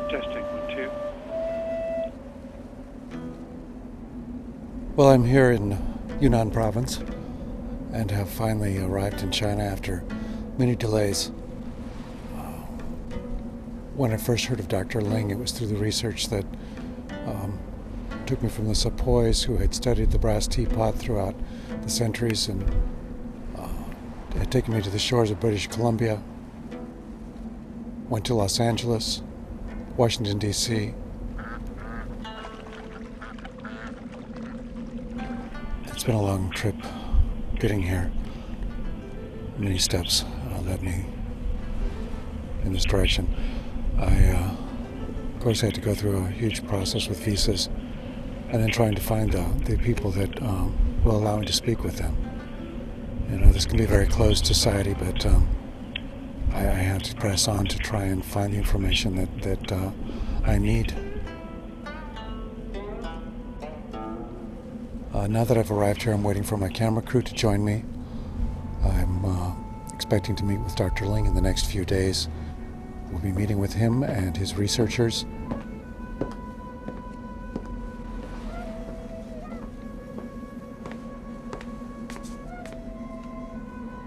Testing 1, 2. Well, I'm here in Yunnan province and have finally arrived in China after many delays. When I first heard of Dr. Ling, it was through the research that took me from the sepoys who had studied the brass teapot throughout the centuries and had taken me to the shores of British Columbia, went to Los Angeles, Washington, D.C. It's been a long trip getting here. Many steps led me in this direction. I, of course, had to go through a huge process with visas and then trying to find the people that will allow me to speak with them. You know, this can be a very closed society, but I have to press on to try and find the information that I need. Now that I've arrived here, I'm waiting for my camera crew to join me. I'm expecting to meet with Dr. Ling in the next few days. We'll be meeting with him and his researchers.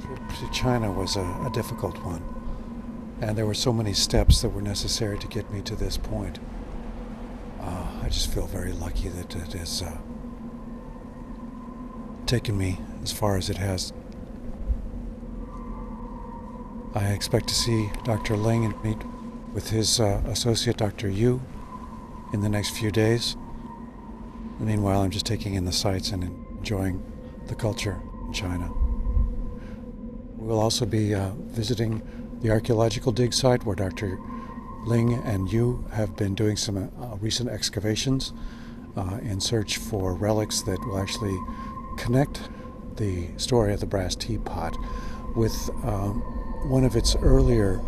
The trip to China was a difficult one, and there were so many steps that were necessary to get me to this point. I just feel very lucky that it has taken me as far as it has. I expect to see Dr. Ling and meet with his associate, Dr. Yu, in the next few days. Meanwhile, I'm just taking in the sights and enjoying the culture in China. We'll also be visiting the archaeological dig site where Dr. Ling and Yu have been doing some recent excavations in search for relics that will actually connect the story of the brass teapot with one of its earlier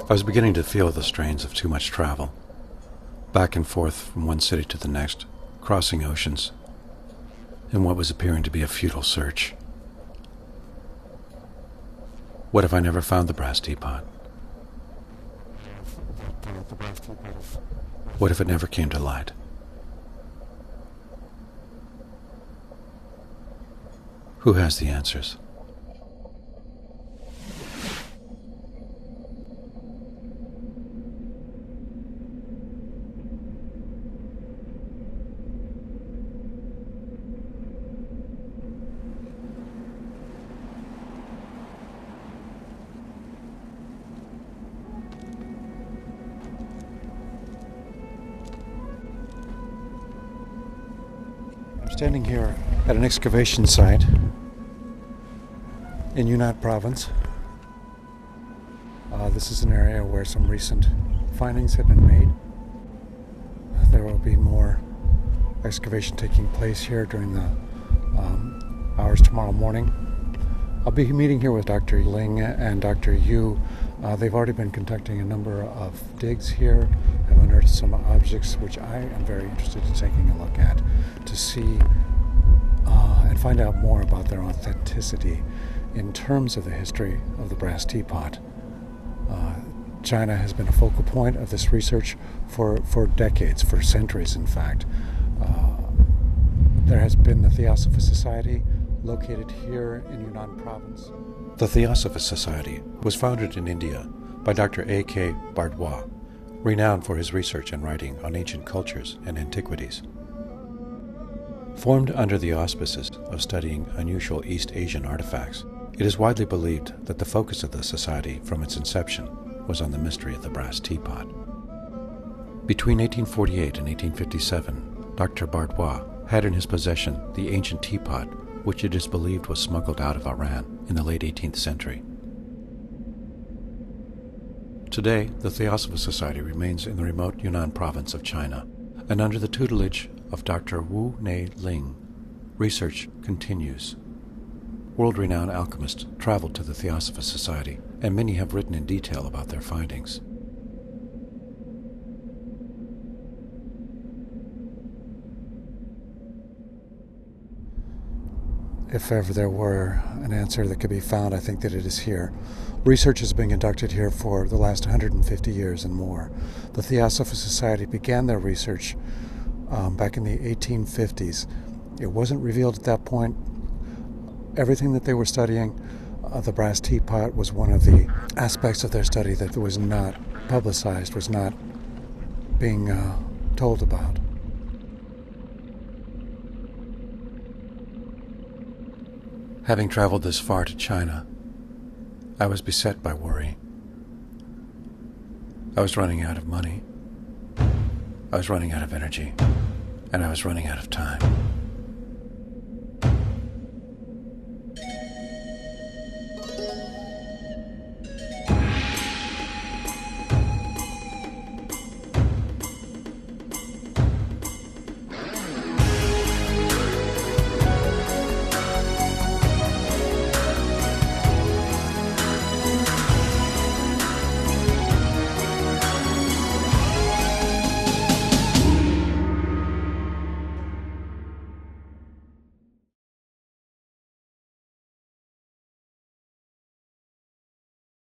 I was beginning to feel the strains of too much travel, back and forth from one city to the next, crossing oceans, in what was appearing to be a futile search. What if I never found the brass teapot? What if it never came to light? Who has the answers? Standing here at an excavation site in Yunnan province. This is an area where some recent findings have been made. There will be more excavation taking place here during the hours tomorrow morning. I'll be meeting here with Dr. Ling and Dr. Yu. They've already been conducting a number of digs here, have unearthed some objects which I am very interested in taking a look at to see and find out more about their authenticity in terms of the history of the brass teapot. China has been a focal point of this research for decades, for centuries in fact. There has been the Theosophist Society located here in Yunnan province. The Theosophist Society was founded in India by Dr. A.K. Bardwah, renowned for his research and writing on ancient cultures and antiquities. Formed under the auspices of studying unusual East Asian artifacts, it is widely believed that the focus of the society from its inception was on the mystery of the brass teapot. Between 1848 and 1857, Dr. Bardwah had in his possession the ancient teapot, which it is believed was smuggled out of Iran in the late 18th century. Today, the Theosophist Society remains in the remote Yunnan province of China, and under the tutelage of Dr. Wu Ne Ling, research continues. World-renowned alchemists traveled to the Theosophist Society, and many have written in detail about their findings. if ever there were an answer that could be found, I think that it is here. Research has been conducted here for the last 150 years and more. The Theosophical Society began their research back in the 1850s. It wasn't revealed at that point. Everything that they were studying, the brass teapot was one of the aspects of their study that was not publicized, was not being told about. Having traveled this far to China, I was beset by worry. I was running out of money. I was running out of energy. And I was running out of time.